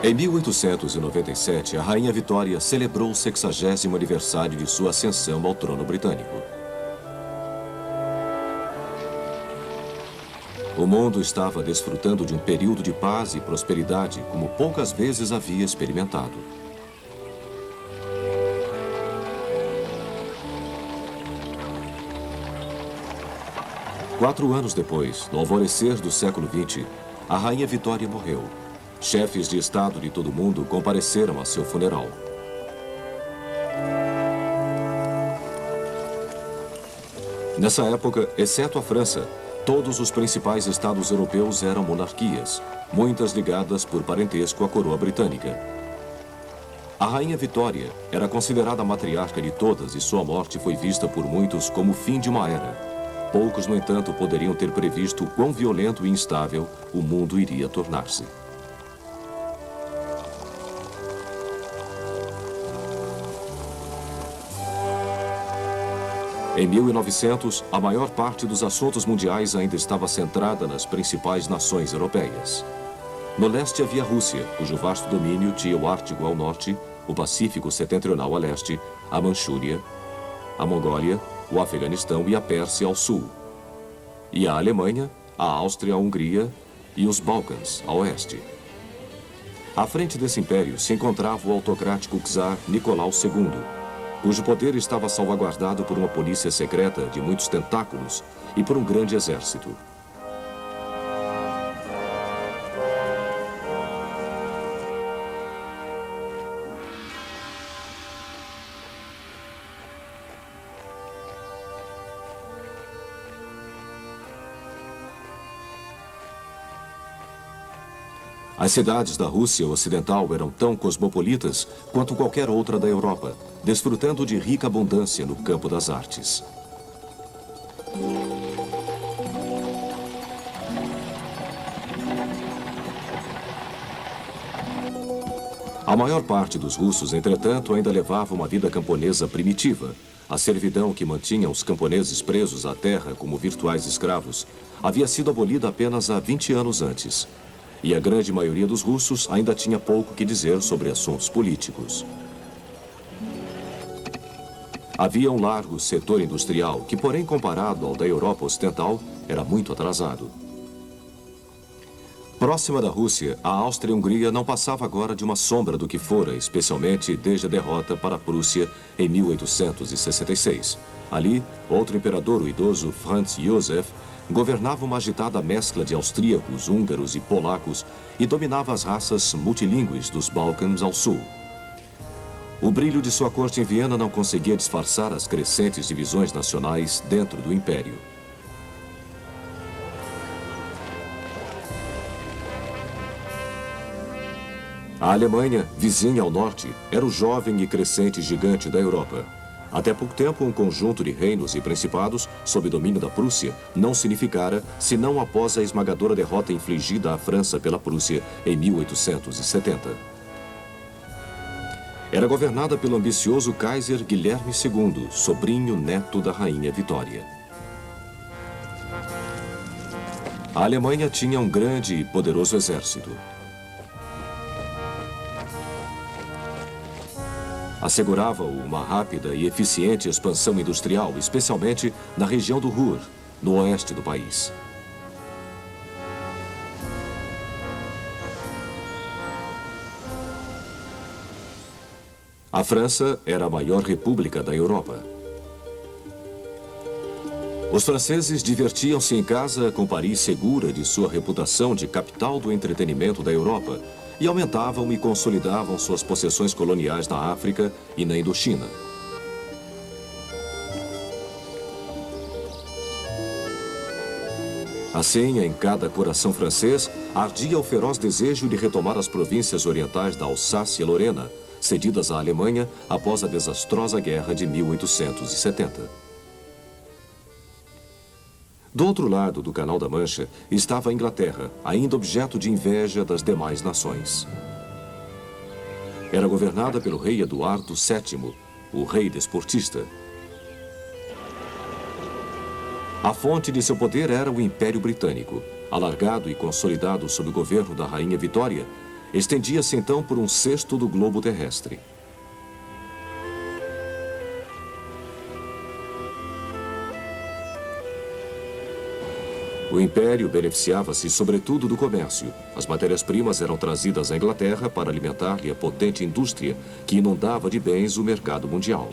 Em 1897, a Rainha Vitória celebrou o 60º aniversário de sua ascensão ao trono britânico. O mundo estava desfrutando de um período de paz e prosperidade como poucas vezes havia experimentado. Quatro anos depois, no alvorecer do século XX, a Rainha Vitória morreu. Chefes de Estado de todo o mundo compareceram a seu funeral. Nessa época, exceto a França, todos os principais estados europeus eram monarquias, muitas ligadas por parentesco à coroa britânica. A Rainha Vitória era considerada a matriarca de todas e sua morte foi vista por muitos como o fim de uma era. Poucos, no entanto, poderiam ter previsto quão violento e instável o mundo iria tornar-se. Em 1900, a maior parte dos assuntos mundiais ainda estava centrada nas principais nações europeias. No leste havia a Rússia, cujo vasto domínio tinha o Ártico ao norte, o Pacífico setentrional a leste, a Manchúria, a Mongólia, o Afeganistão e a Pérsia ao sul. E a Alemanha, a Áustria, a Hungria e os Balcãs a oeste. À frente desse império se encontrava o autocrático czar Nicolau II, cujo poder estava salvaguardado por uma polícia secreta de muitos tentáculos e por um grande exército. As cidades da Rússia Ocidental eram tão cosmopolitas quanto qualquer outra da Europa, desfrutando de rica abundância no campo das artes. A maior parte dos russos, entretanto, ainda levava uma vida camponesa primitiva. A servidão que mantinha os camponeses presos à terra como virtuais escravos havia sido abolida apenas há 20 anos antes. E a grande maioria dos russos ainda tinha pouco que dizer sobre assuntos políticos. Havia um largo setor industrial que, porém, comparado ao da Europa Ocidental, era muito atrasado. Próxima da Rússia, a Áustria-Hungria não passava agora de uma sombra do que fora, especialmente desde a derrota para a Prússia em 1866. Ali, outro imperador, o idoso Franz Josef, governava uma agitada mescla de austríacos, húngaros e polacos e dominava as raças multilingües dos Balcãs ao sul. O brilho de sua corte em Viena não conseguia disfarçar as crescentes divisões nacionais dentro do império. A Alemanha, vizinha ao norte, era o jovem e crescente gigante da Europa. Até pouco tempo, um conjunto de reinos e principados, sob domínio da Prússia, não significara, senão após a esmagadora derrota infligida à França pela Prússia em 1870. Era governada pelo ambicioso Kaiser Guilherme II, sobrinho neto da Rainha Vitória. A Alemanha tinha um grande e poderoso exército. Assegurava uma rápida e eficiente expansão industrial, especialmente na região do Ruhr, no oeste do país. A França era a maior república da Europa. Os franceses divertiam-se em casa com Paris segura de sua reputação de capital do entretenimento da Europa e aumentavam e consolidavam suas possessões coloniais na África e na Indochina. Assim, em cada coração francês, ardia o feroz desejo de retomar as províncias orientais da Alsácia e Lorena, cedidas à Alemanha após a desastrosa guerra de 1870. Do outro lado do Canal da Mancha estava a Inglaterra, ainda objeto de inveja das demais nações. Era governada pelo rei Eduardo VII, o rei desportista. A fonte de seu poder era o Império Britânico, alargado e consolidado sob o governo da Rainha Vitória, Estendia-se então por um sexto do globo terrestre. O Império beneficiava-se sobretudo do comércio. As matérias-primas eram trazidas à Inglaterra para alimentar-lhe a potente indústria que inundava de bens o mercado mundial.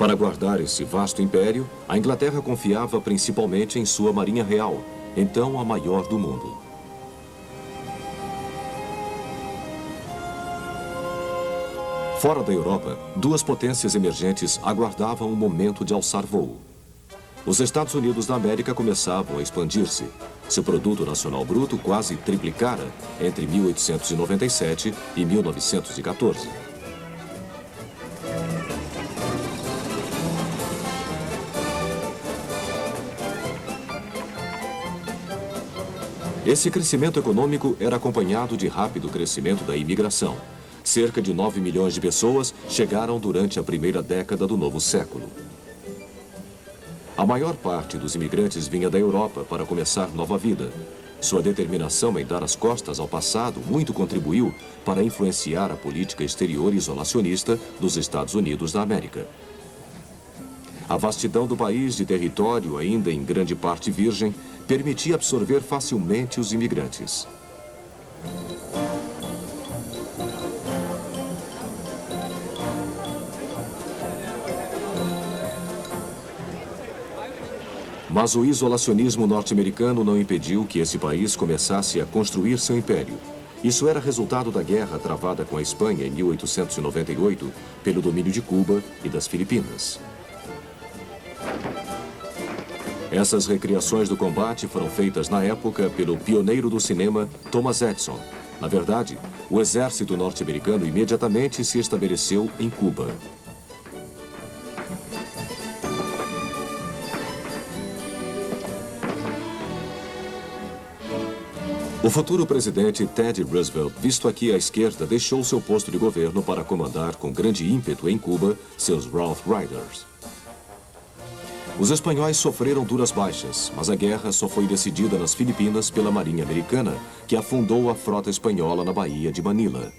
Para guardar esse vasto império, a Inglaterra confiava principalmente em sua Marinha Real, então a maior do mundo. Fora da Europa, duas potências emergentes aguardavam o momento de alçar voo. Os Estados Unidos da América começavam a expandir-se. Seu produto nacional bruto quase triplicara entre 1897 e 1914. Esse crescimento econômico era acompanhado de rápido crescimento da imigração. Cerca de 9 milhões de pessoas chegaram durante a primeira década do novo século. A maior parte dos imigrantes vinha da Europa para começar nova vida. Sua determinação em dar as costas ao passado muito contribuiu para influenciar a política exterior isolacionista dos Estados Unidos da América. A vastidão do país, de território ainda em grande parte virgem, permitia absorver facilmente os imigrantes. Mas o isolacionismo norte-americano não impediu que esse país começasse a construir seu império. Isso era resultado da guerra travada com a Espanha em 1898 pelo domínio de Cuba e das Filipinas. Essas recriações do combate foram feitas na época pelo pioneiro do cinema Thomas Edison. Na verdade, o exército norte-americano imediatamente se estabeleceu em Cuba. O futuro presidente Teddy Roosevelt, visto aqui à esquerda, deixou seu posto de governo para comandar com grande ímpeto em Cuba seus Rough Riders. Os espanhóis sofreram duras baixas, mas a guerra só foi decidida nas Filipinas pela Marinha Americana, que afundou a frota espanhola na Baía de Manila.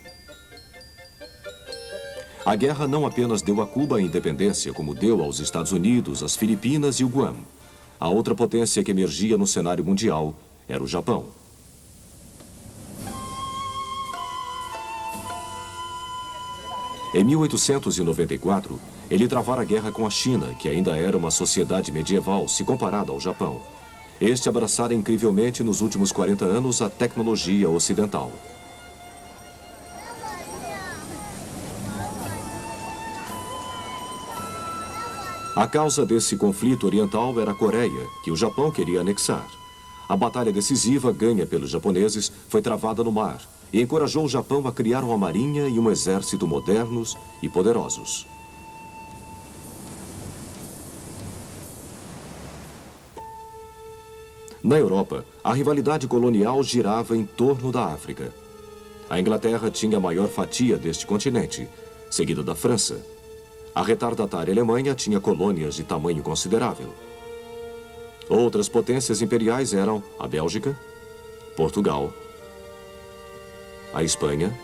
A guerra não apenas deu a Cuba a independência, como deu aos Estados Unidos, as Filipinas e o Guam. A outra potência que emergia no cenário mundial era o Japão. Em 1894, ele travara guerra com a China, que ainda era uma sociedade medieval se comparada ao Japão. Este abraçara incrivelmente nos últimos 40 anos a tecnologia ocidental. A causa desse conflito oriental era a Coreia, que o Japão queria anexar. A batalha decisiva, ganha pelos japoneses, foi travada no mar e encorajou o Japão a criar uma marinha e um exército modernos e poderosos. Na Europa, a rivalidade colonial girava em torno da África. A Inglaterra tinha a maior fatia deste continente, seguida da França. A retardatária Alemanha tinha colônias de tamanho considerável. Outras potências imperiais eram a Bélgica, Portugal, a Espanha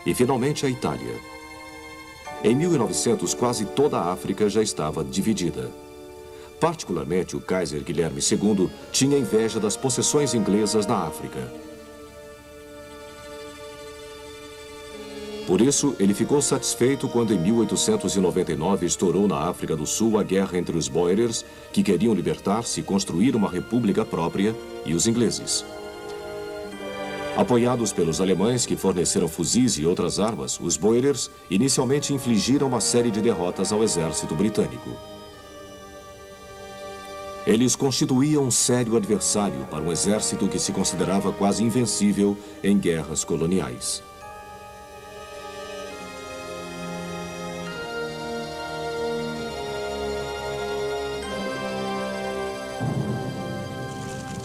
e, finalmente, a Itália. Em 1900, quase toda a África já estava dividida. Particularmente, o Kaiser Guilherme II tinha inveja das possessões inglesas na África. Por isso, ele ficou satisfeito quando, em 1899, estourou na África do Sul a guerra entre os Boers, que queriam libertar-se e construir uma república própria, e os ingleses. Apoiados pelos alemães, que forneceram fuzis e outras armas, os Boers inicialmente infligiram uma série de derrotas ao exército britânico. Eles constituíam um sério adversário para um exército que se considerava quase invencível em guerras coloniais.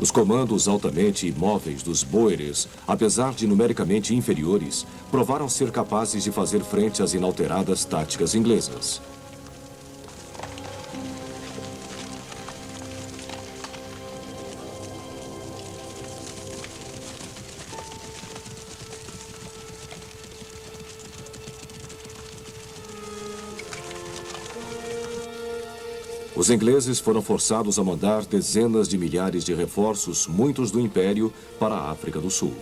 Os comandos altamente imóveis dos Boeres, apesar de numericamente inferiores, provaram ser capazes de fazer frente às inalteradas táticas inglesas. Os ingleses foram forçados a mandar dezenas de milhares de reforços, muitos do Império, para a África do Sul.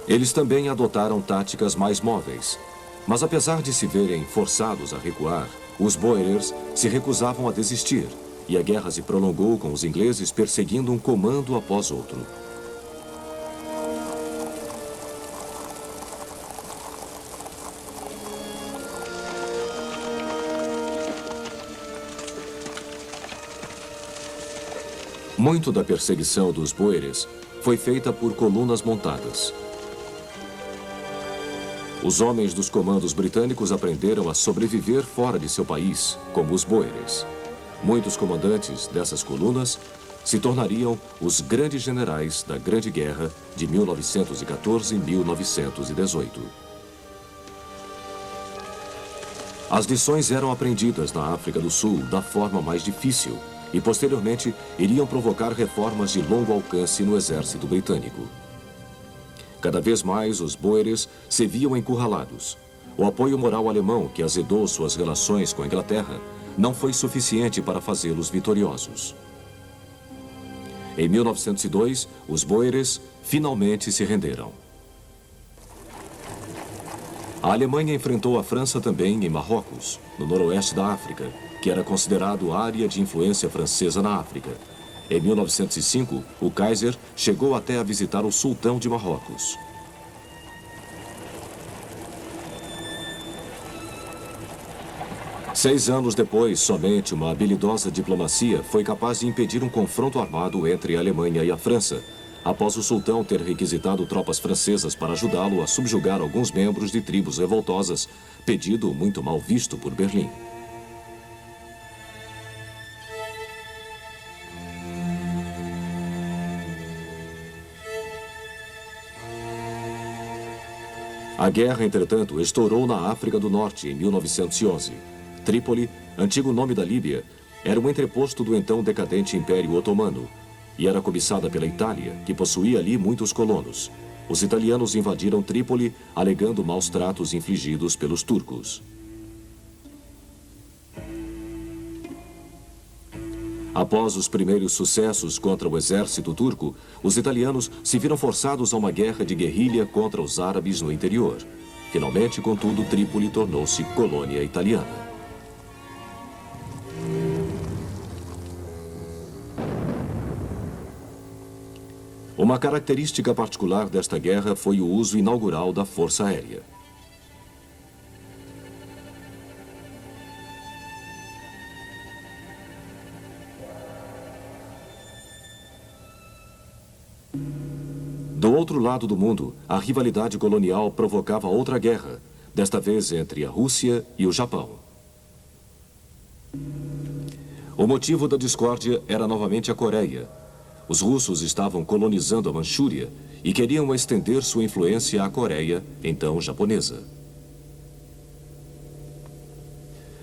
Eles também adotaram táticas mais móveis. Mas apesar de se verem forçados a recuar, os Boers se recusavam a desistir, e a guerra se prolongou com os ingleses perseguindo um comando após outro. Muito da perseguição dos Boeres foi feita por colunas montadas. Os homens dos comandos britânicos aprenderam a sobreviver fora de seu país, como os Boeres. Muitos comandantes dessas colunas se tornariam os grandes generais da Grande Guerra de 1914 e 1918. As lições eram aprendidas na África do Sul da forma mais difícil, e posteriormente iriam provocar reformas de longo alcance no exército britânico. Cada vez mais os Boeres se viam encurralados. O apoio moral alemão, que azedou suas relações com a Inglaterra, não foi suficiente para fazê-los vitoriosos. Em 1902, os Boeres finalmente se renderam. A Alemanha enfrentou a França também em Marrocos, no noroeste da África, que era considerado área de influência francesa na África. Em 1905, o Kaiser chegou até a visitar o sultão de Marrocos. Seis anos depois, somente uma habilidosa diplomacia foi capaz de impedir um confronto armado entre a Alemanha e a França, após o sultão ter requisitado tropas francesas para ajudá-lo a subjugar alguns membros de tribos revoltosas, pedido muito mal visto por Berlim. A guerra, entretanto, estourou na África do Norte em 1911. Trípoli, antigo nome da Líbia, era um entreposto do então decadente Império Otomano e era cobiçada pela Itália, que possuía ali muitos colonos. Os italianos invadiram Trípoli, alegando maus tratos infligidos pelos turcos. Após os primeiros sucessos contra o exército turco, os italianos se viram forçados a uma guerra de guerrilha contra os árabes no interior. Finalmente, contudo, Trípoli tornou-se colônia italiana. Uma característica particular desta guerra foi o uso inaugural da Força Aérea. Do outro lado do mundo, a rivalidade colonial provocava outra guerra, desta vez entre a Rússia e o Japão. O motivo da discórdia era novamente a Coreia. Os russos estavam colonizando a Manchúria e queriam estender sua influência à Coreia, então japonesa.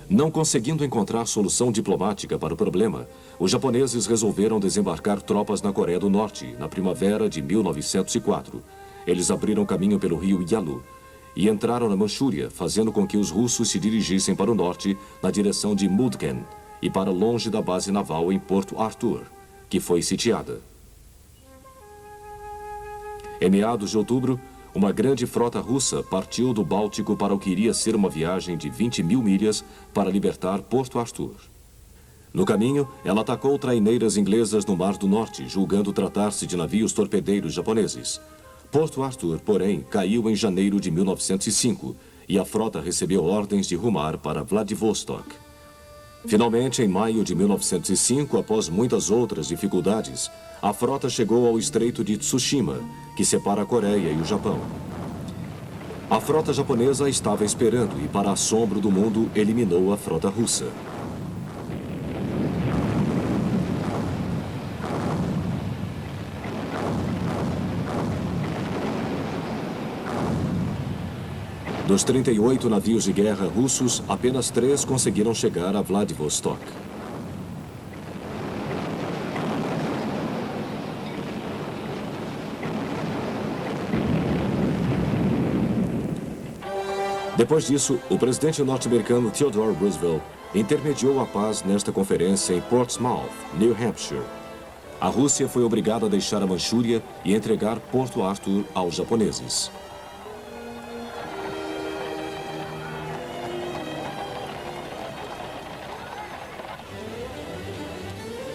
Não conseguindo encontrar solução diplomática para o problema, os japoneses resolveram desembarcar tropas na Coreia do Norte, na primavera de 1904. Eles abriram caminho pelo rio Yalu e entraram na Manchúria, fazendo com que os russos se dirigissem para o norte, na direção de Mudgen, e para longe da base naval em Porto Arthur, que foi sitiada. Em meados de outubro, uma grande frota russa partiu do Báltico para o que iria ser uma viagem de 20.000 milhas para libertar Porto Arthur. No caminho, ela atacou traineiras inglesas no Mar do Norte, julgando tratar-se de navios torpedeiros japoneses. Porto Arthur, porém, caiu em janeiro de 1905 e a frota recebeu ordens de rumar para Vladivostok. Finalmente, em maio de 1905, após muitas outras dificuldades, a frota chegou ao Estreito de Tsushima, que separa a Coreia e o Japão. A frota japonesa estava esperando e, para assombro do mundo, eliminou a frota russa. Dos 38 navios de guerra russos, apenas 3 conseguiram chegar a Vladivostok. Depois disso, o presidente norte-americano Theodore Roosevelt intermediou a paz nesta conferência em Portsmouth, New Hampshire. A Rússia foi obrigada a deixar a Manchúria e entregar Porto Arthur aos japoneses.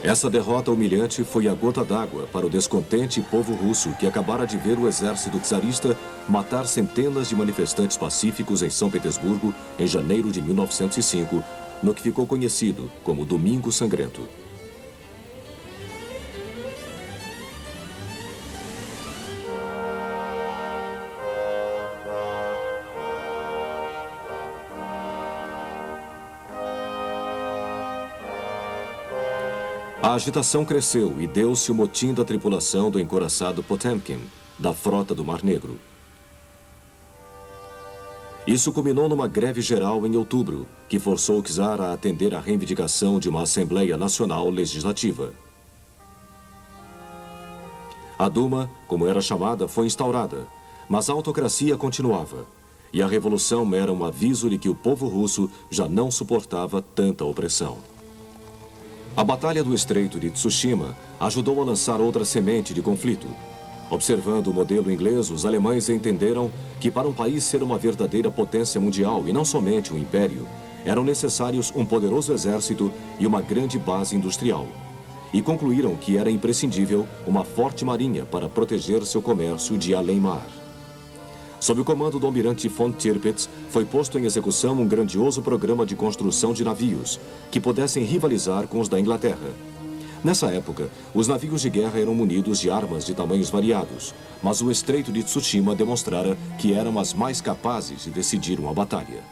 Essa derrota humilhante foi a gota d'água para o descontente povo russo que acabara de ver o exército czarista matar centenas de manifestantes pacíficos em São Petersburgo em janeiro de 1905, no que ficou conhecido como Domingo Sangrento. A agitação cresceu e deu-se o motim da tripulação do encouraçado Potemkin, da frota do Mar Negro. Isso culminou numa greve geral em outubro, que forçou o czar a atender à reivindicação de uma Assembleia Nacional Legislativa. A Duma, como era chamada, foi instaurada, mas a autocracia continuava, e a revolução era um aviso de que o povo russo já não suportava tanta opressão. A Batalha do Estreito de Tsushima ajudou a lançar outra semente de conflito. Observando o modelo inglês, os alemães entenderam que para um país ser uma verdadeira potência mundial e não somente um império, eram necessários um poderoso exército e uma grande base industrial. E concluíram que era imprescindível uma forte marinha para proteger seu comércio de além-mar. Sob o comando do almirante von Tirpitz, foi posto em execução um grandioso programa de construção de navios, que pudessem rivalizar com os da Inglaterra. Nessa época, os navios de guerra eram munidos de armas de tamanhos variados, mas o Estreito de Tsushima demonstrara que eram as mais capazes de decidir uma batalha.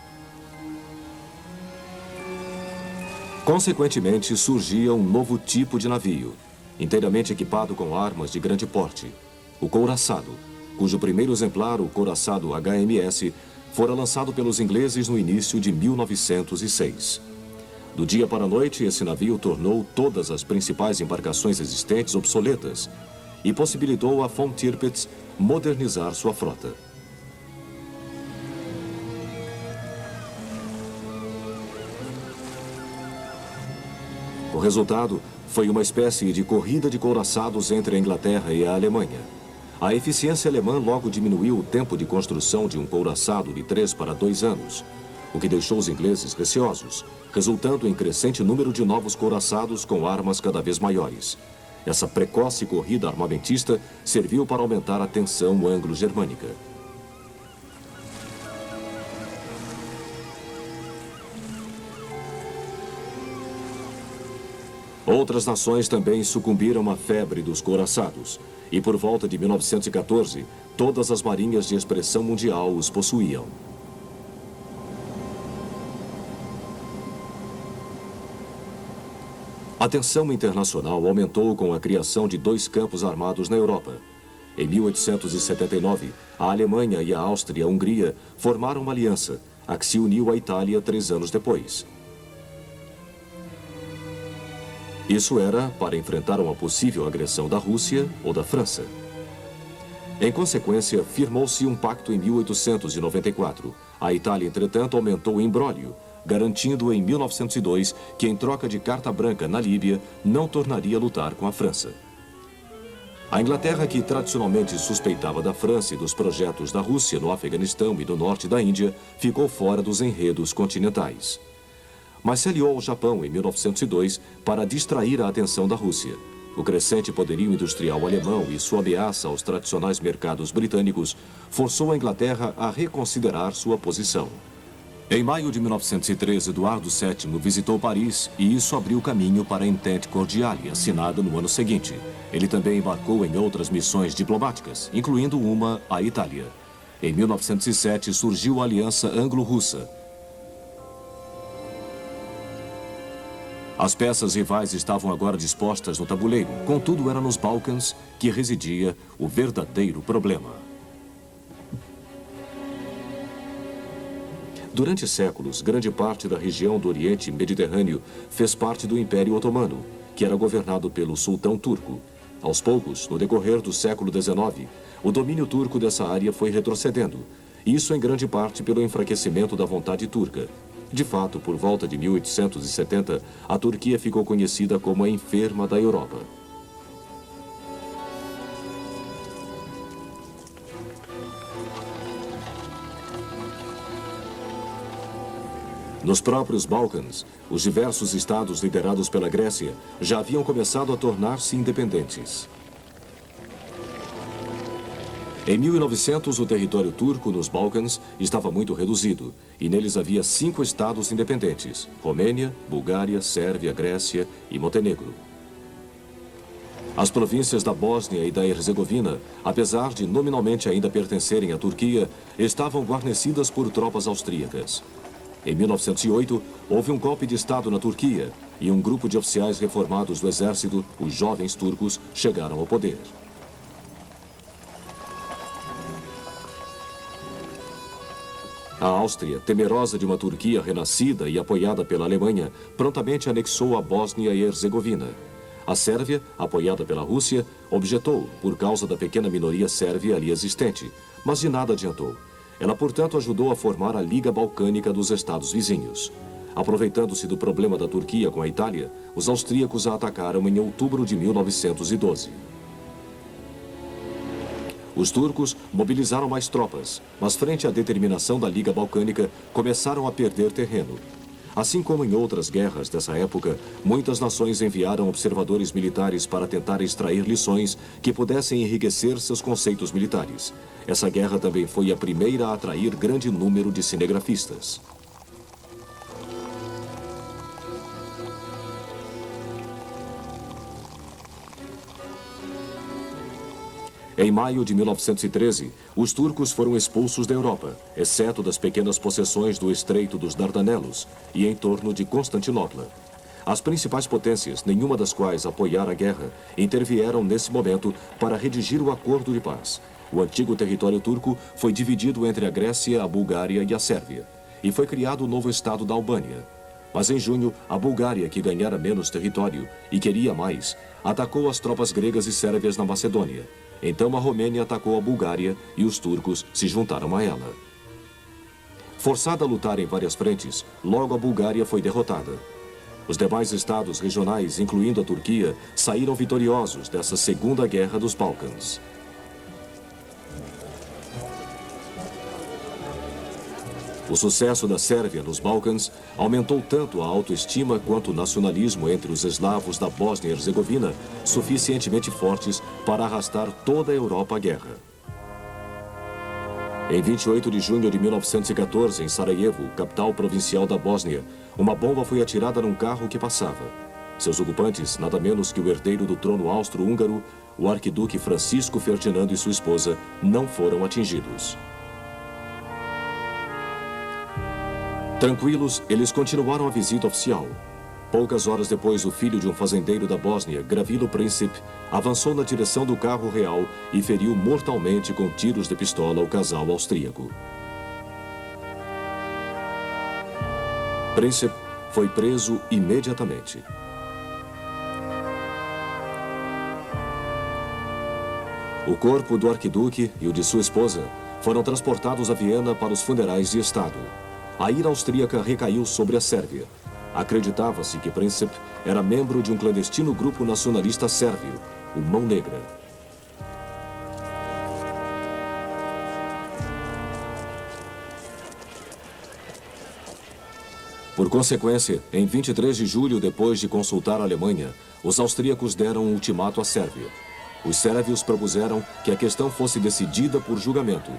Consequentemente, surgia um novo tipo de navio, inteiramente equipado com armas de grande porte, o couraçado, cujo primeiro exemplar, o couraçado HMS, fora lançado pelos ingleses no início de 1906. Do dia para a noite, esse navio tornou todas as principais embarcações existentes obsoletas e possibilitou a von Tirpitz modernizar sua frota. O resultado foi uma espécie de corrida de couraçados entre a Inglaterra e a Alemanha. A eficiência alemã logo diminuiu o tempo de construção de um couraçado de 3 para 2 anos, o que deixou os ingleses receosos, resultando em crescente número de novos couraçados com armas cada vez maiores. Essa precoce corrida armamentista serviu para aumentar a tensão anglo-germânica. Outras nações também sucumbiram à febre dos couraçados. E por volta de 1914, todas as marinhas de expressão mundial os possuíam. A tensão internacional aumentou com a criação de 2 campos armados na Europa. Em 1879, a Alemanha e a Áustria-Hungria formaram uma aliança, a que se uniu à Itália 3 anos depois. Isso era para enfrentar uma possível agressão da Rússia ou da França. Em consequência, firmou-se um pacto em 1894. A Itália, entretanto, aumentou o imbróglio, garantindo em 1902 que, em troca de carta branca na Líbia, não tornaria a lutar com a França. A Inglaterra, que tradicionalmente suspeitava da França e dos projetos da Rússia no Afeganistão e no norte da Índia, ficou fora dos enredos continentais. Mas se aliou ao Japão em 1902 para distrair a atenção da Rússia. O crescente poderio industrial alemão e sua ameaça aos tradicionais mercados britânicos forçou a Inglaterra a reconsiderar sua posição. Em maio de 1913, Eduardo VII visitou Paris e isso abriu caminho para a Entente Cordiale, assinada no ano seguinte. Ele também embarcou em outras missões diplomáticas, incluindo uma à Itália. Em 1907 surgiu a Aliança Anglo-Russa. As peças rivais estavam agora dispostas no tabuleiro, contudo era nos Balcãs que residia o verdadeiro problema. Durante séculos, grande parte da região do Oriente Mediterrâneo fez parte do Império Otomano, que era governado pelo sultão turco. Aos poucos, no decorrer do século XIX, o domínio turco dessa área foi retrocedendo, isso em grande parte pelo enfraquecimento da vontade turca. De fato, por volta de 1870, a Turquia ficou conhecida como a enferma da Europa. Nos próprios Balcãs, os diversos estados liderados pela Grécia já haviam começado a tornar-se independentes. Em 1900, o território turco nos Balcãs estava muito reduzido, e neles havia 5 estados independentes: Romênia, Bulgária, Sérvia, Grécia e Montenegro. As províncias da Bósnia e da Herzegovina, apesar de nominalmente ainda pertencerem à Turquia, estavam guarnecidas por tropas austríacas. Em 1908, houve um golpe de Estado na Turquia, e um grupo de oficiais reformados do exército, os jovens turcos, chegaram ao poder. A Áustria, temerosa de uma Turquia renascida e apoiada pela Alemanha, prontamente anexou a Bósnia e Herzegovina. A Sérvia, apoiada pela Rússia, objetou por causa da pequena minoria sérvia ali existente, mas de nada adiantou. Ela, portanto, ajudou a formar a Liga Balcânica dos Estados vizinhos. Aproveitando-se do problema da Turquia com a Itália, os austríacos a atacaram em outubro de 1912. Os turcos mobilizaram mais tropas, mas frente à determinação da Liga Balcânica, começaram a perder terreno. Assim como em outras guerras dessa época, muitas nações enviaram observadores militares para tentar extrair lições que pudessem enriquecer seus conceitos militares. Essa guerra também foi a primeira a atrair grande número de cinegrafistas. Em maio de 1913, os turcos foram expulsos da Europa, exceto das pequenas possessões do Estreito dos Dardanelos e em torno de Constantinopla. As principais potências, nenhuma das quais apoiara a guerra, intervieram nesse momento para redigir o acordo de paz. O antigo território turco foi dividido entre a Grécia, a Bulgária e a Sérvia, e foi criado o novo estado da Albânia. Mas em junho, a Bulgária, que ganhara menos território e queria mais, atacou as tropas gregas e sérvias na Macedônia. Então a Romênia atacou a Bulgária e os turcos se juntaram a ela. Forçada a lutar em várias frentes, logo a Bulgária foi derrotada. Os demais estados regionais, incluindo a Turquia, saíram vitoriosos dessa Segunda Guerra dos Balcãs. O sucesso da Sérvia nos Balcãs aumentou tanto a autoestima quanto o nacionalismo entre os eslavos da Bósnia e Herzegovina, suficientemente fortes para arrastar toda a Europa à guerra. Em 28 de junho de 1914, em Sarajevo, capital provincial da Bósnia, uma bomba foi atirada num carro que passava. Seus ocupantes, nada menos que o herdeiro do trono austro-húngaro, o arquiduque Francisco Ferdinando e sua esposa, não foram atingidos. Tranquilos, eles continuaram a visita oficial. Poucas horas depois, o filho de um fazendeiro da Bósnia, Gravilo Princip, avançou na direção do carro real e feriu mortalmente com tiros de pistola o casal austríaco. Princip foi preso imediatamente. O corpo do arquiduque e o de sua esposa foram transportados a Viena para os funerais de Estado. A ira austríaca recaiu sobre a Sérvia. Acreditava-se que Princip era membro de um clandestino grupo nacionalista sérvio, o Mão Negra. Por consequência, em 23 de julho, depois de consultar a Alemanha, os austríacos deram um ultimato à Sérvia. Os sérvios propuseram que a questão fosse decidida por julgamento.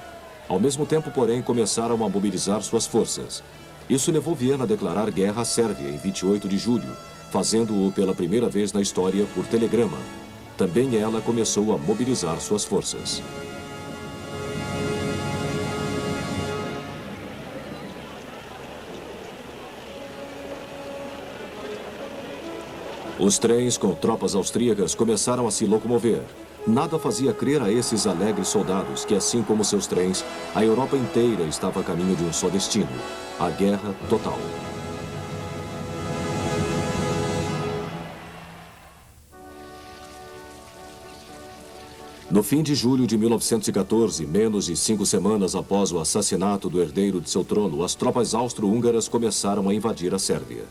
Ao mesmo tempo, porém, começaram a mobilizar suas forças. Isso levou Viena a declarar guerra à Sérvia em 28 de julho, fazendo-o pela primeira vez na história por telegrama. Também ela começou a mobilizar suas forças. Os trens com tropas austríacas começaram a se locomover. Nada fazia crer a esses alegres soldados que, assim como seus trens, a Europa inteira estava a caminho de um só destino: a guerra total. No fim de julho de 1914, menos de 5 semanas após o assassinato do herdeiro de seu trono, as tropas austro-húngaras começaram a invadir a Sérvia.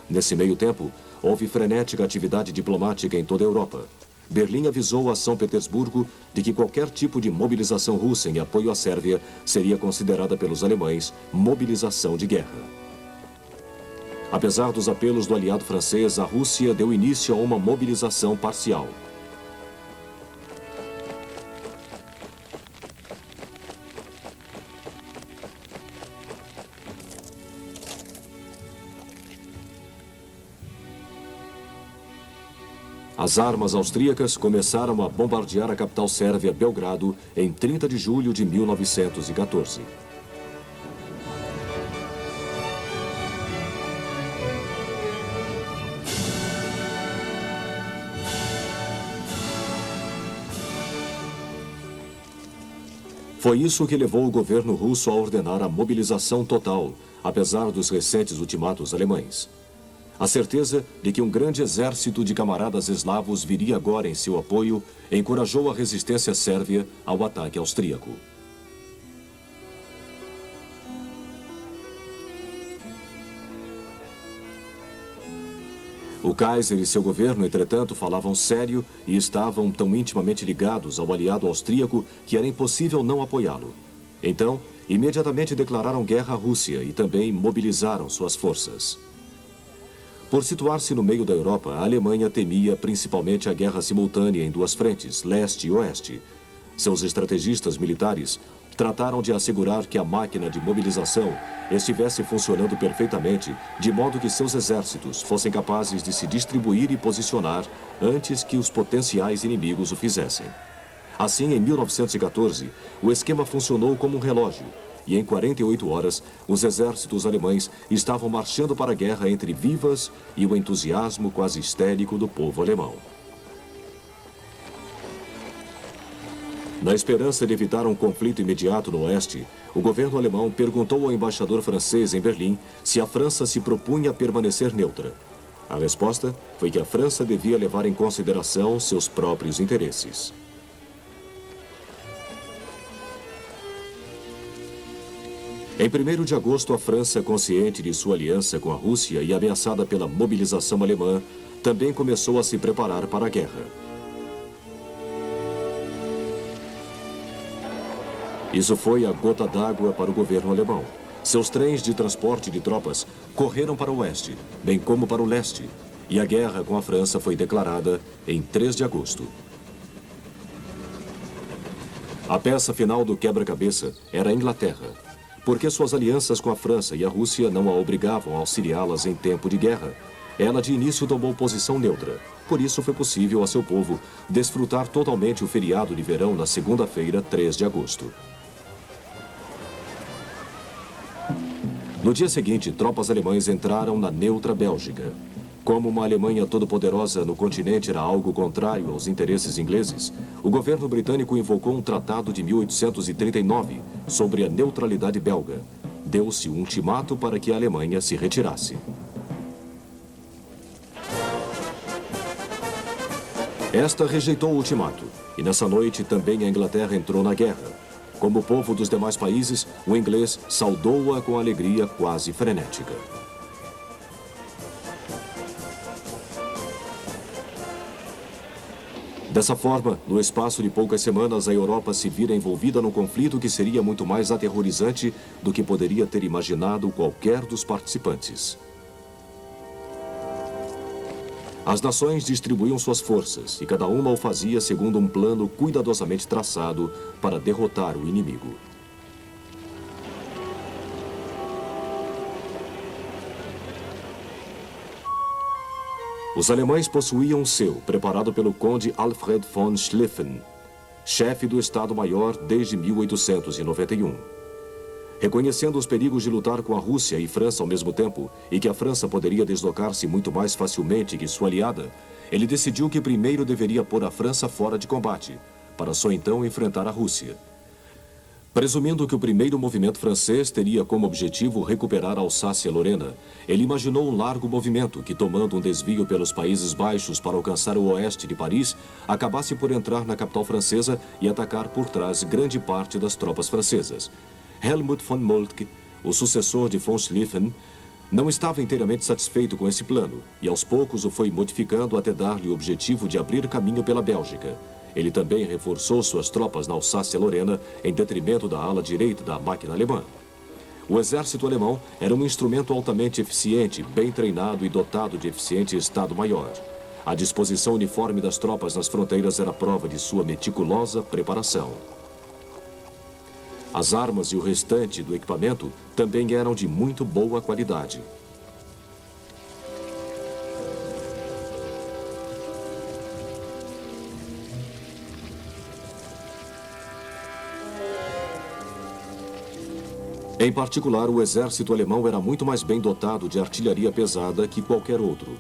Nesse meio tempo, houve frenética atividade diplomática em toda a Europa. Berlim avisou a São Petersburgo de que qualquer tipo de mobilização russa em apoio à Sérvia seria considerada pelos alemães mobilização de guerra. Apesar dos apelos do aliado francês, a Rússia deu início a uma mobilização parcial. As armas austríacas começaram a bombardear a capital sérvia, Belgrado, em 30 de julho de 1914. Foi isso que levou o governo russo a ordenar a mobilização total, apesar dos recentes ultimatos alemães. A certeza de que um grande exército de camaradas eslavos viria agora em seu apoio encorajou a resistência sérvia ao ataque austríaco. O Kaiser e seu governo, entretanto, falavam sério e estavam tão intimamente ligados ao aliado austríaco que era impossível não apoiá-lo. Então, imediatamente declararam guerra à Rússia e também mobilizaram suas forças. Por situar-se no meio da Europa, a Alemanha temia principalmente a guerra simultânea em duas frentes, leste e oeste. Seus estrategistas militares trataram de assegurar que a máquina de mobilização estivesse funcionando perfeitamente, de modo que seus exércitos fossem capazes de se distribuir e posicionar antes que os potenciais inimigos o fizessem. Assim, em 1914, o esquema funcionou como um relógio. E em 48 horas, os exércitos alemães estavam marchando para a guerra entre vivas e o entusiasmo quase histérico do povo alemão. Na esperança de evitar um conflito imediato no oeste, o governo alemão perguntou ao embaixador francês em Berlim se a França se propunha a permanecer neutra. A resposta foi que a França devia levar em consideração seus próprios interesses. Em 1º de agosto, a França, consciente de sua aliança com a Rússia e ameaçada pela mobilização alemã, também começou a se preparar para a guerra. Isso foi a gota d'água para o governo alemão. Seus trens de transporte de tropas correram para o oeste, bem como para o leste, e a guerra com a França foi declarada em 3 de agosto. A peça final do quebra-cabeça era a Inglaterra. Porque suas alianças com a França e a Rússia não a obrigavam a auxiliá-las em tempo de guerra, ela de início tomou posição neutra. Por isso foi possível a seu povo desfrutar totalmente o feriado de verão na segunda-feira, 3 de agosto. No dia seguinte, tropas alemãs entraram na neutra Bélgica. Como uma Alemanha todo-poderosa no continente era algo contrário aos interesses ingleses, o governo britânico invocou um tratado de 1839 sobre a neutralidade belga. Deu-se um ultimato para que a Alemanha se retirasse. Esta rejeitou o ultimato, e nessa noite também a Inglaterra entrou na guerra. Como o povo dos demais países, o inglês saudou-a com alegria quase frenética. Dessa forma, no espaço de poucas semanas, a Europa se vira envolvida num conflito que seria muito mais aterrorizante do que poderia ter imaginado qualquer dos participantes. As nações distribuíam suas forças e cada uma o fazia segundo um plano cuidadosamente traçado para derrotar o inimigo. Os alemães possuíam o seu, preparado pelo conde Alfred von Schlieffen, chefe do Estado-Maior desde 1891. Reconhecendo os perigos de lutar com a Rússia e França ao mesmo tempo, e que a França poderia deslocar-se muito mais facilmente que sua aliada, ele decidiu que primeiro deveria pôr a França fora de combate, para só então enfrentar a Rússia. Presumindo que o primeiro movimento francês teria como objetivo recuperar a Alsácia-Lorena, ele imaginou um largo movimento que, tomando um desvio pelos Países Baixos para alcançar o oeste de Paris, acabasse por entrar na capital francesa e atacar por trás grande parte das tropas francesas. Helmut von Moltke, o sucessor de von Schlieffen, não estava inteiramente satisfeito com esse plano e aos poucos o foi modificando até dar-lhe o objetivo de abrir caminho pela Bélgica. Ele também reforçou suas tropas na Alsácia-Lorena em detrimento da ala direita da máquina alemã. O exército alemão era um instrumento altamente eficiente, bem treinado e dotado de eficiente Estado-Maior. A disposição uniforme das tropas nas fronteiras era prova de sua meticulosa preparação. As armas e o restante do equipamento também eram de muito boa qualidade. Em particular, o exército alemão era muito mais bem dotado de artilharia pesada que qualquer outro.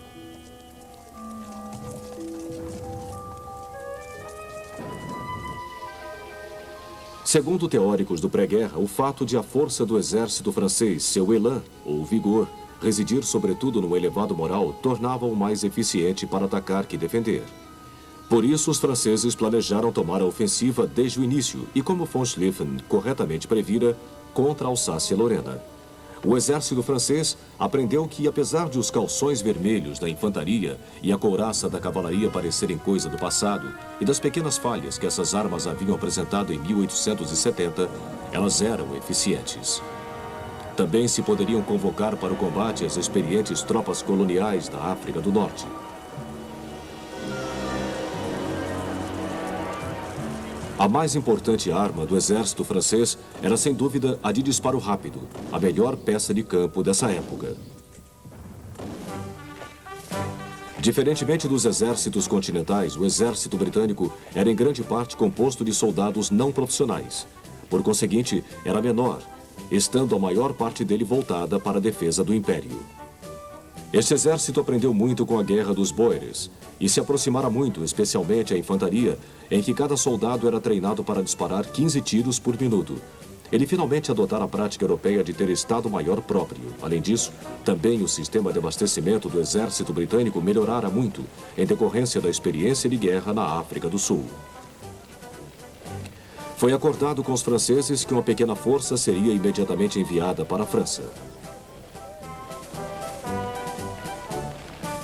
Segundo teóricos do pré-guerra, o fato de a força do exército francês, seu élan, ou vigor, residir sobretudo num elevado moral, tornava-o mais eficiente para atacar que defender. Por isso, os franceses planejaram tomar a ofensiva desde o início e, como von Schlieffen corretamente previra, contra a Alsácia-Lorena. O exército francês aprendeu que, apesar de os calções vermelhos da infantaria e a couraça da cavalaria parecerem coisa do passado e das pequenas falhas que essas armas haviam apresentado em 1870, elas eram eficientes. Também se poderiam convocar para o combate as experientes tropas coloniais da África do Norte. A mais importante arma do exército francês era, sem dúvida, a de disparo rápido, a melhor peça de campo dessa época. Diferentemente dos exércitos continentais, o exército britânico era em grande parte composto de soldados não profissionais. Por conseguinte, era menor, estando a maior parte dele voltada para a defesa do Império. Este exército aprendeu muito com a Guerra dos Bóeres e se aproximara muito, especialmente a infantaria, em que cada soldado era treinado para disparar 15 tiros por minuto. Ele finalmente adotara a prática europeia de ter Estado-Maior próprio. Além disso, também o sistema de abastecimento do exército britânico melhorara muito, em decorrência da experiência de guerra na África do Sul. Foi acordado com os franceses que uma pequena força seria imediatamente enviada para a França.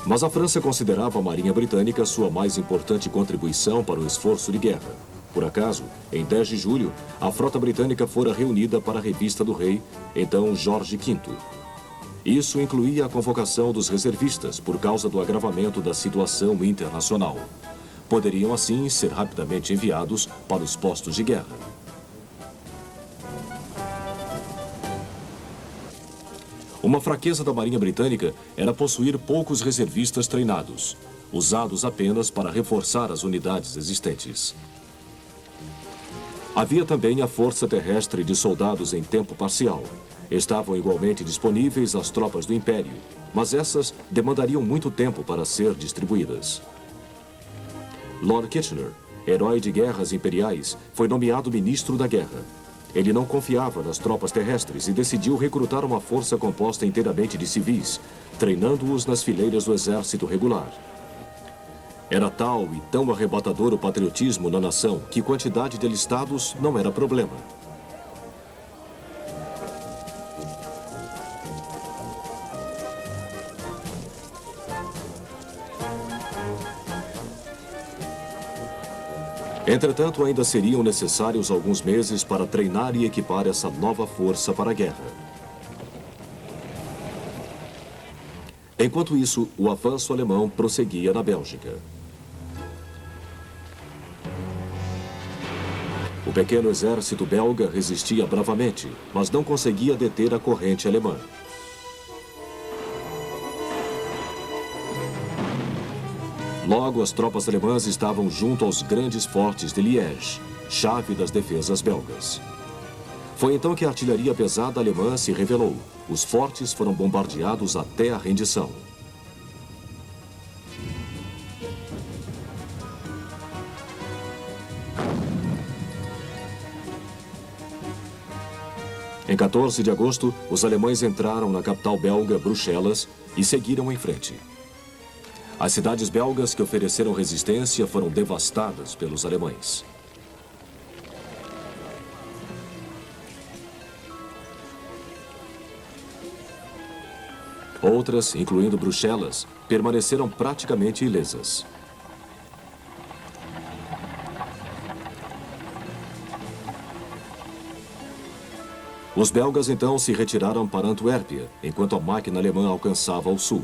Mas a França considerava a Marinha Britânica sua mais importante contribuição para o esforço de guerra. Por acaso, em 10 de julho, a frota britânica fora reunida para a revista do rei, então Jorge V. Isso incluía a convocação dos reservistas por causa do agravamento da situação internacional. Poderiam, assim, ser rapidamente enviados para os postos de guerra. Uma fraqueza da Marinha Britânica era possuir poucos reservistas treinados, usados apenas para reforçar as unidades existentes. Havia também a força terrestre de soldados em tempo parcial. Estavam igualmente disponíveis as tropas do Império, mas essas demandariam muito tempo para ser distribuídas. Lord Kitchener, herói de guerras imperiais, foi nomeado ministro da guerra. Ele não confiava nas tropas terrestres e decidiu recrutar uma força composta inteiramente de civis, treinando-os nas fileiras do exército regular. Era tal e tão arrebatador o patriotismo na nação que quantidade de alistados não era problema. Entretanto, ainda seriam necessários alguns meses para treinar e equipar essa nova força para a guerra. Enquanto isso, o avanço alemão prosseguia na Bélgica. O pequeno exército belga resistia bravamente, mas não conseguia deter a corrente alemã. Logo, as tropas alemãs estavam junto aos grandes fortes de Liège, chave das defesas belgas. Foi então que a artilharia pesada alemã se revelou. Os fortes foram bombardeados até a rendição. Em 14 de agosto, os alemães entraram na capital belga, Bruxelas, e seguiram em frente. As cidades belgas que ofereceram resistência foram devastadas pelos alemães. Outras, incluindo Bruxelas, permaneceram praticamente ilesas. Os belgas então se retiraram para Antuérpia, enquanto a máquina alemã alcançava o sul.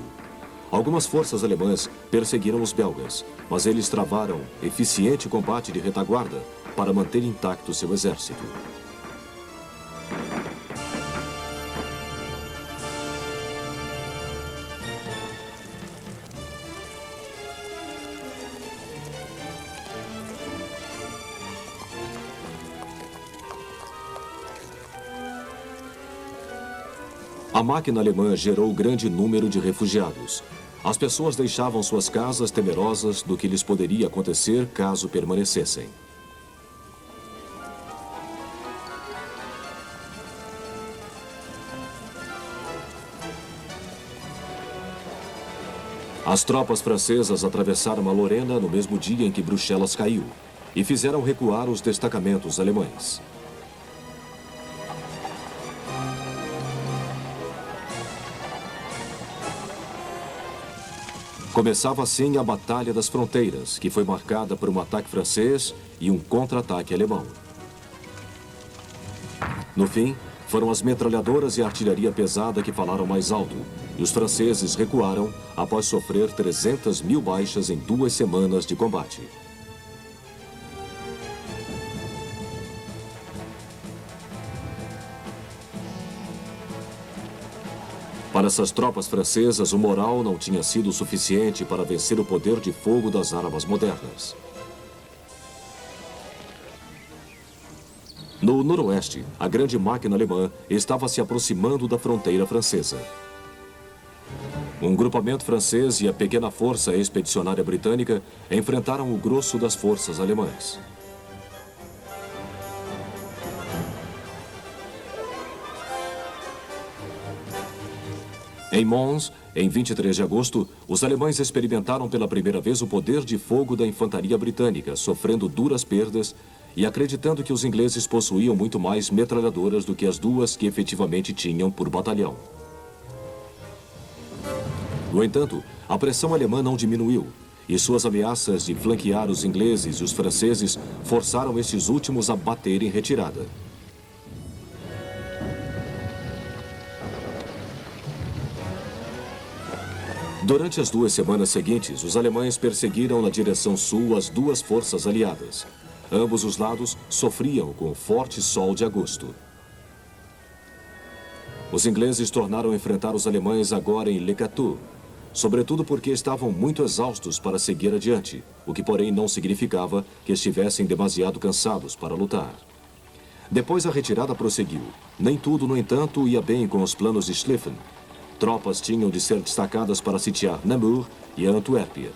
Algumas forças alemãs perseguiram os belgas, mas eles travaram eficiente combate de retaguarda para manter intacto seu exército. A máquina alemã gerou grande número de refugiados. As pessoas deixavam suas casas temerosas do que lhes poderia acontecer caso permanecessem. As tropas francesas atravessaram a Lorena no mesmo dia em que Bruxelas caiu e fizeram recuar os destacamentos alemães. Começava assim a Batalha das Fronteiras, que foi marcada por um ataque francês e um contra-ataque alemão. No fim, foram as metralhadoras e a artilharia pesada que falaram mais alto, e os franceses recuaram após sofrer 300.000 baixas em 2 semanas de combate. Para essas tropas francesas, o moral não tinha sido suficiente para vencer o poder de fogo das armas modernas. No noroeste, a grande máquina alemã estava se aproximando da fronteira francesa. Um grupamento francês e a pequena força expedicionária britânica enfrentaram o grosso das forças alemãs. Em Mons, em 23 de agosto, os alemães experimentaram pela primeira vez o poder de fogo da infantaria britânica, sofrendo duras perdas e acreditando que os ingleses possuíam muito mais metralhadoras do que as 2 que efetivamente tinham por batalhão. No entanto, a pressão alemã não diminuiu e suas ameaças de flanquear os ingleses e os franceses forçaram estes últimos a bater em retirada. Durante as 2 semanas seguintes, os alemães perseguiram na direção sul as 2 forças aliadas. Ambos os lados sofriam com o forte sol de agosto. Os ingleses tornaram a enfrentar os alemães agora em Le Cateau, sobretudo porque estavam muito exaustos para seguir adiante, o que porém não significava que estivessem demasiado cansados para lutar. Depois a retirada prosseguiu. Nem tudo, no entanto, ia bem com os planos de Schlieffen. Tropas tinham de ser destacadas para sitiar Namur e Antuérpia.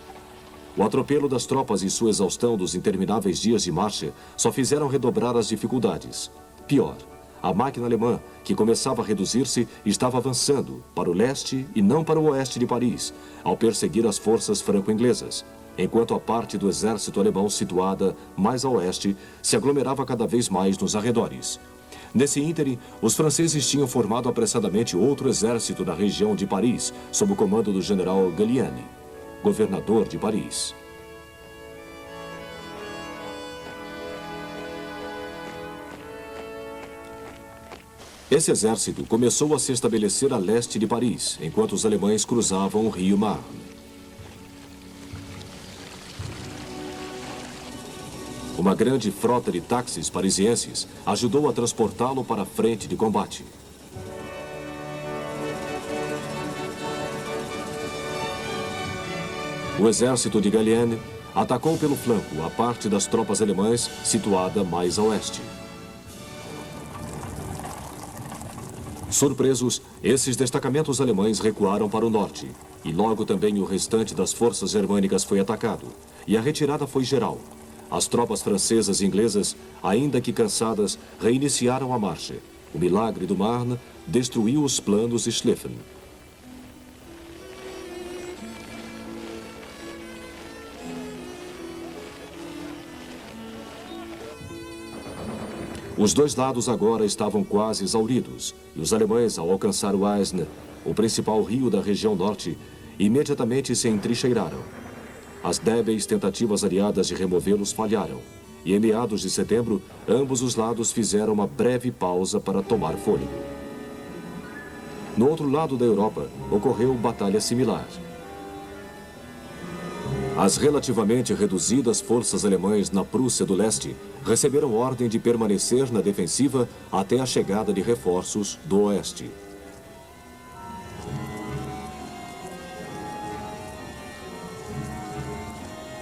O atropelo das tropas e sua exaustão dos intermináveis dias de marcha só fizeram redobrar as dificuldades. Pior, a máquina alemã, que começava a reduzir-se, estava avançando para o leste e não para o oeste de Paris, ao perseguir as forças franco-inglesas, enquanto a parte do exército alemão situada mais a oeste se aglomerava cada vez mais nos arredores. Nesse ínterim, os franceses tinham formado apressadamente outro exército na região de Paris, sob o comando do general Gallieni, governador de Paris. Esse exército começou a se estabelecer a leste de Paris, enquanto os alemães cruzavam o rio Marne. Uma grande frota de táxis parisienses ajudou a transportá-lo para a frente de combate. O exército de Gallieni atacou pelo flanco a parte das tropas alemãs situada mais a oeste. Surpresos, esses destacamentos alemães recuaram para o norte. E logo também o restante das forças germânicas foi atacado. E a retirada foi geral. As tropas francesas e inglesas, ainda que cansadas, reiniciaram a marcha. O milagre do Marne destruiu os planos de Schlieffen. Os dois lados agora estavam quase exauridos, e os alemães, ao alcançar o Aisne, o principal rio da região norte, imediatamente se entrincheiraram. As débeis tentativas aliadas de removê-los falharam, e em meados de setembro, ambos os lados fizeram uma breve pausa para tomar fôlego. No outro lado da Europa, ocorreu batalha similar. As relativamente reduzidas forças alemãs na Prússia do Leste receberam ordem de permanecer na defensiva até a chegada de reforços do Oeste.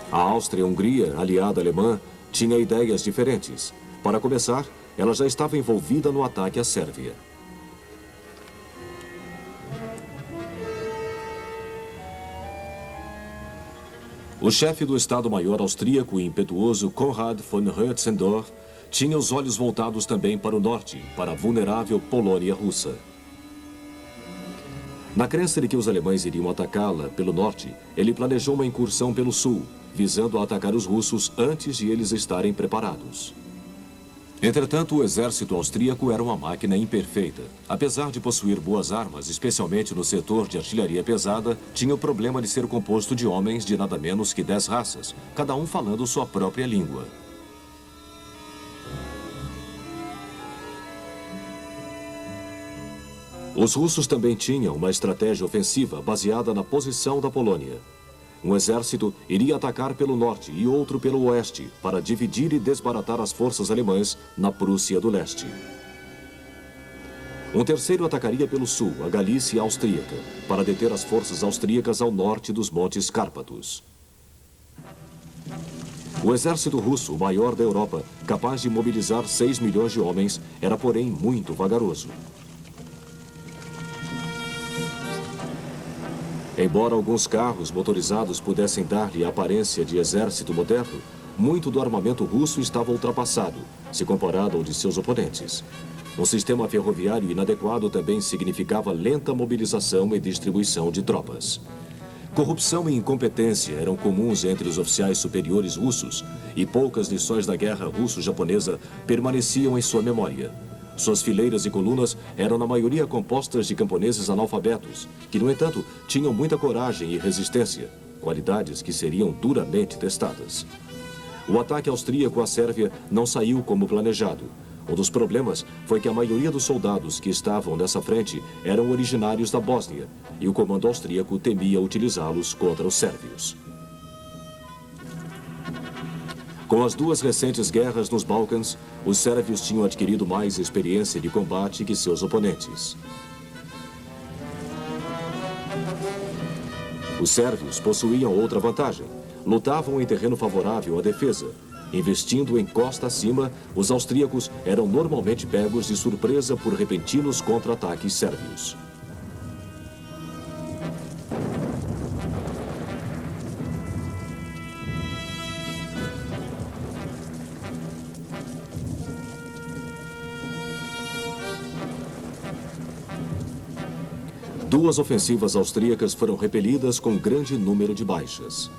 A Áustria-Hungria, aliada alemã, tinha ideias diferentes. Para começar, ela já estava envolvida no ataque à Sérvia. O chefe do Estado-Maior austríaco e impetuoso Konrad von Hötzendorf tinha os olhos voltados também para o norte, para a vulnerável Polônia russa. Na crença de que os alemães iriam atacá-la pelo norte, ele planejou uma incursão pelo sul, visando atacar os russos antes de eles estarem preparados. Entretanto, o exército austríaco era uma máquina imperfeita. Apesar de possuir boas armas, especialmente no setor de artilharia pesada, tinha o problema de ser composto de homens de nada menos que 10 raças, cada um falando sua própria língua. Os russos também tinham uma estratégia ofensiva baseada na posição da Polônia. Um exército iria atacar pelo norte e outro pelo oeste, para dividir e desbaratar as forças alemãs na Prússia do Leste. Um terceiro atacaria pelo sul, a Galícia austríaca, para deter as forças austríacas ao norte dos Montes Cárpatos. O exército russo, o maior da Europa, capaz de mobilizar 6 milhões de homens, era porém muito vagaroso. Embora alguns carros motorizados pudessem dar-lhe a aparência de exército moderno, muito do armamento russo estava ultrapassado, se comparado ao de seus oponentes. Um sistema ferroviário inadequado também significava lenta mobilização e distribuição de tropas. Corrupção e incompetência eram comuns entre os oficiais superiores russos, e poucas lições da guerra russo-japonesa permaneciam em sua memória. Suas fileiras e colunas eram na maioria compostas de camponeses analfabetos, que, no entanto, tinham muita coragem e resistência, qualidades que seriam duramente testadas. O ataque austríaco à Sérvia não saiu como planejado. Um dos problemas foi que a maioria dos soldados que estavam nessa frente eram originários da Bósnia, e o comando austríaco temia utilizá-los contra os sérvios. Com as duas recentes guerras nos Balcãs, os sérvios tinham adquirido mais experiência de combate que seus oponentes. Os sérvios possuíam outra vantagem. Lutavam em terreno favorável à defesa. Investindo em costa acima, os austríacos eram normalmente pegos de surpresa por repentinos contra-ataques sérvios. Duas ofensivas austríacas foram repelidas com grande número de baixas.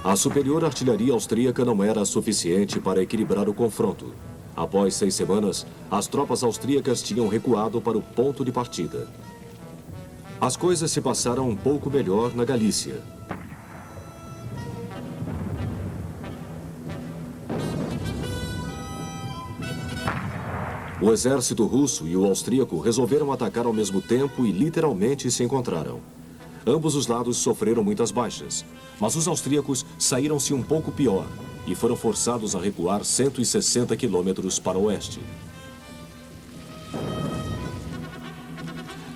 A superior artilharia austríaca não era suficiente para equilibrar o confronto. Após 6 semanas, as tropas austríacas tinham recuado para o ponto de partida. As coisas se passaram um pouco melhor na Galícia. O exército russo e o austríaco resolveram atacar ao mesmo tempo e literalmente se encontraram. Ambos os lados sofreram muitas baixas, mas os austríacos saíram-se um pouco pior e foram forçados a recuar 160 quilômetros para o oeste.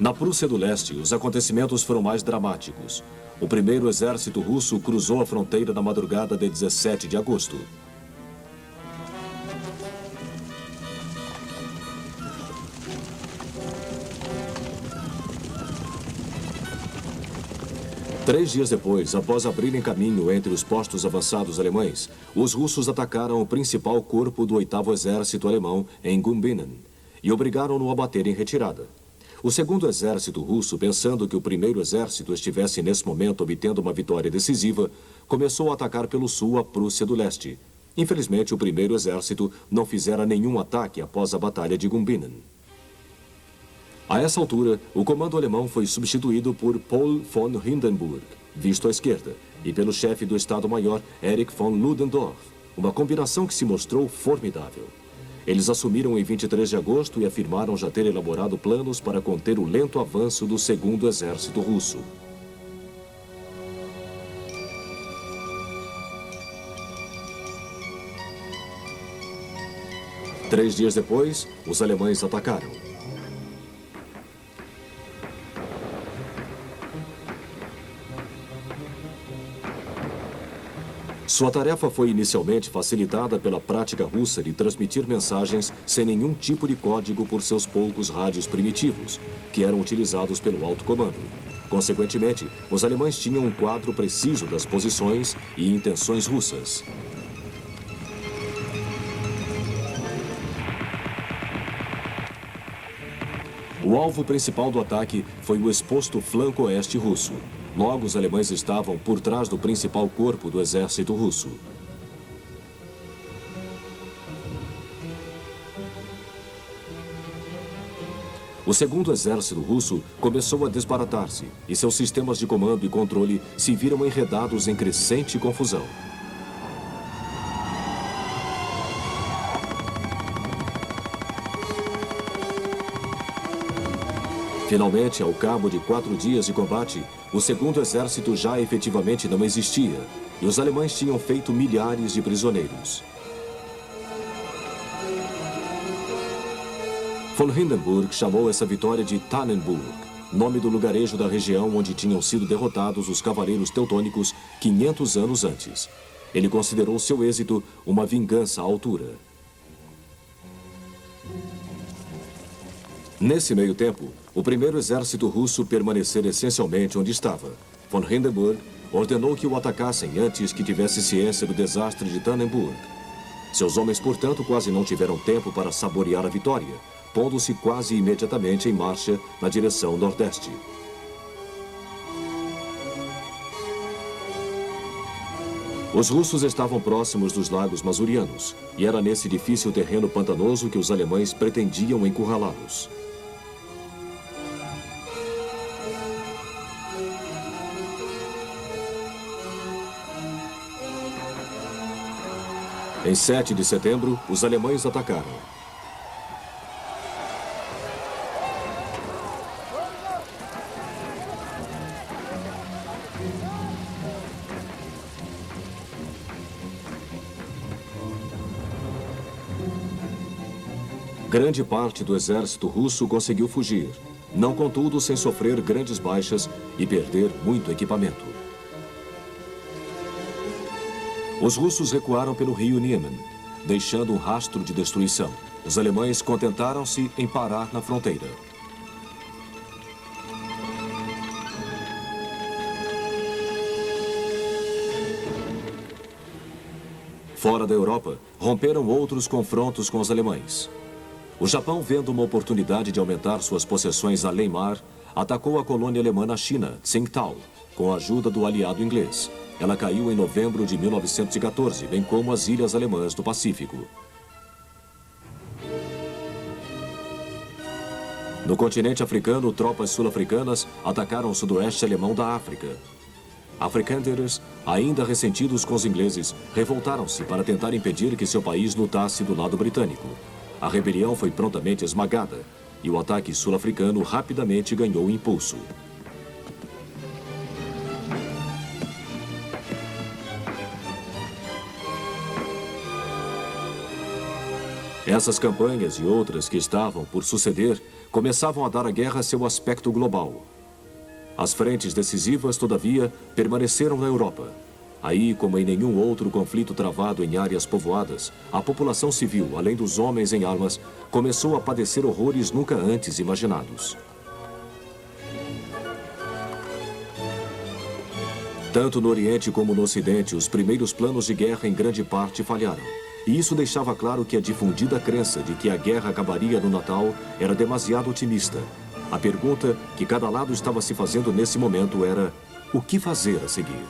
Na Prússia do Leste, os acontecimentos foram mais dramáticos. O primeiro exército russo cruzou a fronteira na madrugada de 17 de agosto. 3 dias depois, após abrirem caminho entre os postos avançados alemães, os russos atacaram o principal corpo do 8º Exército Alemão em Gumbinnen e obrigaram-no a bater em retirada. O 2º Exército Russo, pensando que o 1º Exército estivesse nesse momento obtendo uma vitória decisiva, começou a atacar pelo sul a Prússia do Leste. Infelizmente, o 1º Exército não fizera nenhum ataque após a Batalha de Gumbinnen. A essa altura, o comando alemão foi substituído por Paul von Hindenburg, visto à esquerda, e pelo chefe do Estado-Maior, Erich von Ludendorff, uma combinação que se mostrou formidável. Eles assumiram em 23 de agosto e afirmaram já ter elaborado planos para conter o lento avanço do 2º Exército Russo. Três dias depois, os alemães atacaram. Sua tarefa foi inicialmente facilitada pela prática russa de transmitir mensagens sem nenhum tipo de código por seus poucos rádios primitivos, que eram utilizados pelo alto comando. Consequentemente, os alemães tinham um quadro preciso das posições e intenções russas. O alvo principal do ataque foi o exposto flanco oeste russo. Logo, os alemães estavam por trás do principal corpo do exército russo. O 2º Exército Russo começou a desbaratar-se e seus sistemas de comando e controle se viram enredados em crescente confusão. Finalmente, ao cabo de 4 dias de combate, o 2º Exército já efetivamente não existia e os alemães tinham feito milhares de prisioneiros. Von Hindenburg chamou essa vitória de Tannenburg, nome do lugarejo da região onde tinham sido derrotados os cavaleiros teutônicos 500 anos antes. Ele considerou seu êxito uma vingança à altura. Nesse meio tempo, o 1º Exército Russo permanecera essencialmente onde estava. Von Hindenburg ordenou que o atacassem antes que tivesse ciência do desastre de Tannenburg. Seus homens, portanto, quase não tiveram tempo para saborear a vitória, pondo-se quase imediatamente em marcha na direção nordeste. Os russos estavam próximos dos lagos Masurianos, e era nesse difícil terreno pantanoso que os alemães pretendiam encurralá-los. Em 7 de setembro, os alemães atacaram. Grande parte do exército russo conseguiu fugir, não contudo sem sofrer grandes baixas e perder muito equipamento. Os russos recuaram pelo rio Niemen, deixando um rastro de destruição. Os alemães contentaram-se em parar na fronteira. Fora da Europa, romperam outros confrontos com os alemães. O Japão, vendo uma oportunidade de aumentar suas possessões além-mar, atacou a colônia alemã na China, Tsingtao, com a ajuda do aliado inglês. Ela caiu em novembro de 1914, bem como as ilhas alemãs do Pacífico. No continente africano, tropas sul-africanas atacaram o sudoeste alemão da África. Afrikaners, ainda ressentidos com os ingleses, revoltaram-se para tentar impedir que seu país lutasse do lado britânico. A rebelião foi prontamente esmagada e o ataque sul-africano rapidamente ganhou impulso. Essas campanhas e outras que estavam por suceder começavam a dar à guerra seu aspecto global. As frentes decisivas, todavia, permaneceram na Europa. Aí, como em nenhum outro conflito travado em áreas povoadas, a população civil, além dos homens em armas, começou a padecer horrores nunca antes imaginados. Tanto no Oriente como no Ocidente, os primeiros planos de guerra em grande parte falharam. E isso deixava claro que a difundida crença de que a guerra acabaria no Natal era demasiado otimista. A pergunta que cada lado estava se fazendo nesse momento era: o que fazer a seguir?